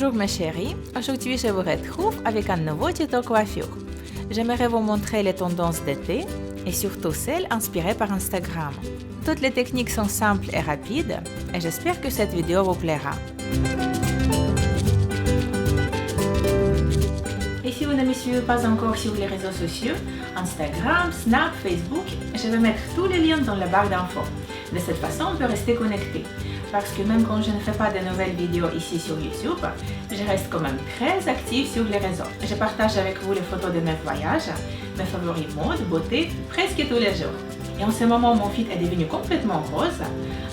Bonjour mes chéris, aujourd'hui je vous retrouve avec un nouveau tuto coiffure. J'aimerais vous montrer les tendances d'été et surtout celles inspirées par Instagram. Toutes les techniques sont simples et rapides et j'espère que cette vidéo vous plaira. Et si vous ne me suivez pas encore sur les réseaux sociaux, Instagram, Snap, Facebook, je vais mettre tous les liens dans la barre d'infos. De cette façon, on peut rester connecté. Parce que même quand je ne fais pas de nouvelles vidéos ici sur YouTube, je reste quand même très active sur les réseaux. Je partage avec vous les photos de mes voyages, mes favoris mode, beauté, presque tous les jours. Et en ce moment, mon feed est devenu complètement rose,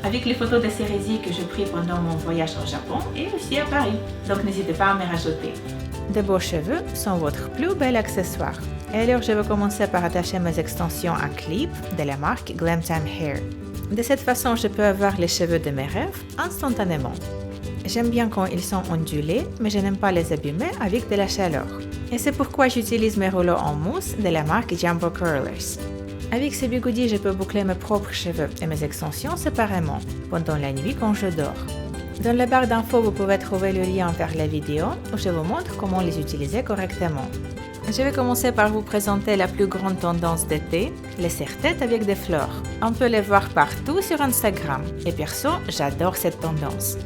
avec les photos de cérésies que j'ai prises pendant mon voyage au Japon et aussi à Paris. Donc n'hésitez pas à me rajouter. De beaux cheveux sont votre plus bel accessoire. Et alors je vais commencer par attacher mes extensions à clip de la marque Glam Time Hair. De cette façon, je peux avoir les cheveux de mes rêves instantanément. J'aime bien quand ils sont ondulés, mais je n'aime pas les abîmer avec de la chaleur. Et c'est pourquoi j'utilise mes rouleaux en mousse de la marque Jumbo Curlers. Avec ces bigoudis, je peux boucler mes propres cheveux et mes extensions séparément, pendant la nuit quand je dors. Dans la barre d'infos, vous pouvez trouver le lien vers la vidéo où je vous montre comment les utiliser correctement. Je vais commencer par vous présenter la plus grande tendance d'été, les serre-têtes avec des fleurs. On peut les voir partout sur Instagram et perso, j'adore cette tendance.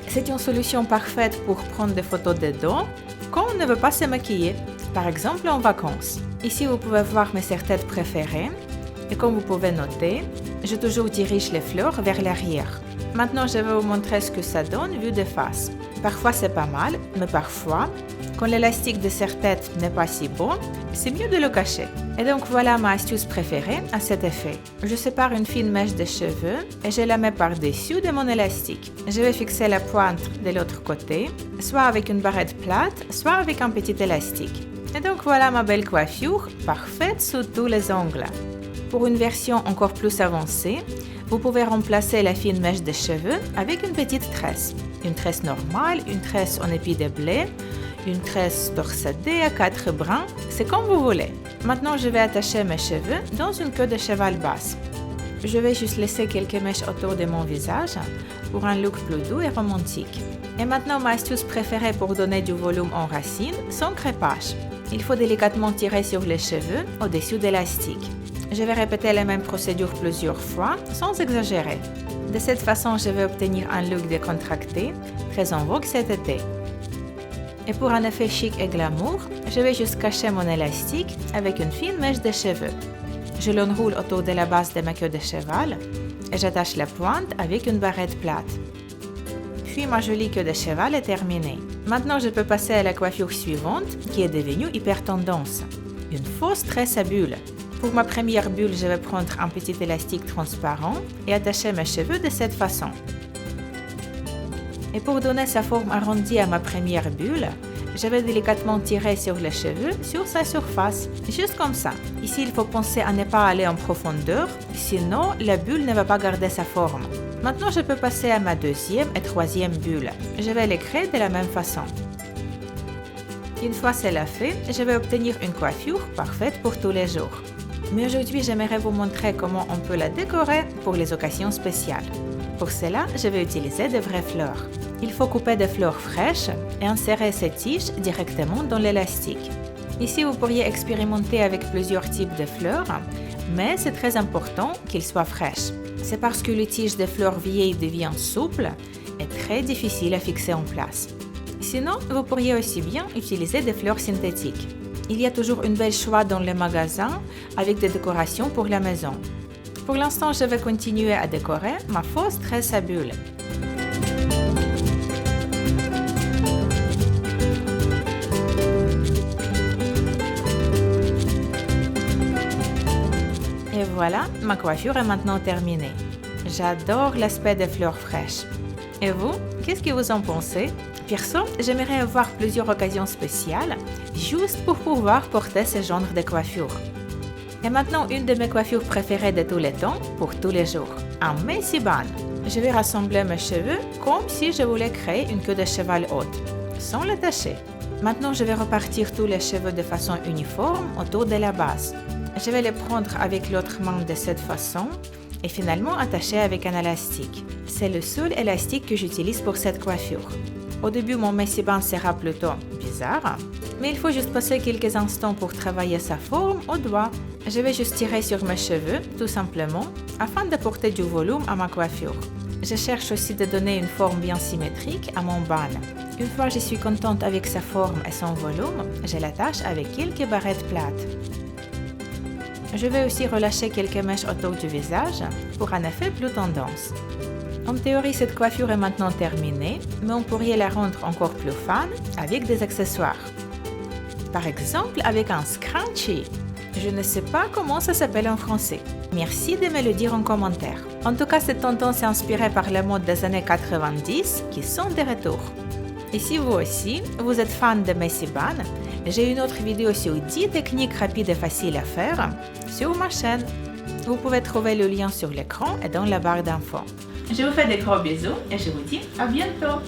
C'est une solution parfaite pour prendre des photos de dos quand on ne veut pas se maquiller, par exemple en vacances. Ici, vous pouvez voir mes serre-têtes préférées et comme vous pouvez noter, je toujours dirige les fleurs vers l'arrière. Maintenant, je vais vous montrer ce que ça donne vu de face. Parfois, c'est pas mal, mais parfois, quand l'élastique de serre-tête n'est pas si bon, c'est mieux de le cacher. Et donc voilà ma astuce préférée à cet effet. Je sépare une fine mèche de cheveux et je la mets par-dessus de mon élastique. Je vais fixer la pointe de l'autre côté, soit avec une barrette plate, soit avec un petit élastique. Et donc voilà ma belle coiffure, parfaite sous tous les angles. Pour une version encore plus avancée, vous pouvez remplacer la fine mèche de cheveux avec une petite tresse. Une tresse normale, une tresse en épi de blé, une tresse torsadée à 4 brins, c'est comme vous voulez. Maintenant, je vais attacher mes cheveux dans une queue de cheval basse. Je vais juste laisser quelques mèches autour de mon visage pour un look plus doux et romantique. Et maintenant, ma astuce préférée pour donner du volume en racines, sans crépage. Il faut délicatement tirer sur les cheveux au-dessus de l'élastique. Je vais répéter la même procédure plusieurs fois, sans exagérer. De cette façon, je vais obtenir un look décontracté, très en vogue cet été. Et pour un effet chic et glamour, je vais juste cacher mon élastique avec une fine mèche de cheveux. Je l'enroule autour de la base de ma queue de cheval et j'attache la pointe avec une barrette plate. Puis ma jolie queue de cheval est terminée. Maintenant, je peux passer à la coiffure suivante qui est devenue hyper tendance. Une fausse tresse à bulles. Pour ma première bulle, je vais prendre un petit élastique transparent et attacher mes cheveux de cette façon. Et pour donner sa forme arrondie à ma première bulle, je vais délicatement tirer sur les cheveux sur sa surface, juste comme ça. Ici, il faut penser à ne pas aller en profondeur, sinon la bulle ne va pas garder sa forme. Maintenant, je peux passer à ma deuxième et troisième bulle. Je vais les créer de la même façon. Une fois cela fait, je vais obtenir une coiffure parfaite pour tous les jours. Mais aujourd'hui, j'aimerais vous montrer comment on peut la décorer pour les occasions spéciales. Pour cela, je vais utiliser de vraies fleurs. Il faut couper des fleurs fraîches et insérer ces tiges directement dans l'élastique. Ici, vous pourriez expérimenter avec plusieurs types de fleurs, mais c'est très important qu'ils soient fraîches. C'est parce que les tiges de fleurs vieilles deviennent souples et très difficiles à fixer en place. Sinon, vous pourriez aussi bien utiliser des fleurs synthétiques. Il y a toujours un bel choix dans les magasins avec des décorations pour la maison. Pour l'instant, je vais continuer à décorer ma fausse tresse à bulles. Et voilà, ma coiffure est maintenant terminée. J'adore l'aspect des fleurs fraîches. Et vous, qu'est-ce que vous en pensez? Perso, j'aimerais avoir plusieurs occasions spéciales, juste pour pouvoir porter ce genre de coiffure. Et maintenant, une de mes coiffures préférées de tous les temps, pour tous les jours, un messy bun. Je vais rassembler mes cheveux comme si je voulais créer une queue de cheval haute, sans l'attacher. Maintenant, je vais repartir tous les cheveux de façon uniforme autour de la base. Je vais les prendre avec l'autre main de cette façon et finalement attacher avec un élastique. C'est le seul élastique que j'utilise pour cette coiffure. Au début, mon messy bun sera plutôt bizarre, mais il faut juste passer quelques instants pour travailler sa forme au doigt. Je vais juste tirer sur mes cheveux, tout simplement, afin d'apporter du volume à ma coiffure. Je cherche aussi de donner une forme bien symétrique à mon bun. Une fois que je suis contente avec sa forme et son volume, je l'attache avec quelques barrettes plates. Je vais aussi relâcher quelques mèches autour du visage pour un effet plus tendance. En théorie, cette coiffure est maintenant terminée, mais on pourrait la rendre encore plus fun avec des accessoires. Par exemple, avec un scrunchie. Je ne sais pas comment ça s'appelle en français. Merci de me le dire en commentaire. En tout cas, cette tendance est inspirée par les modes des années 90 qui sont de retour. Et si vous aussi, vous êtes fan de messy bun, j'ai une autre vidéo sur 10 techniques rapides et faciles à faire sur ma chaîne. Vous pouvez trouver le lien sur l'écran et dans la barre d'infos. Je vous fais des gros bisous et je vous dis à bientôt!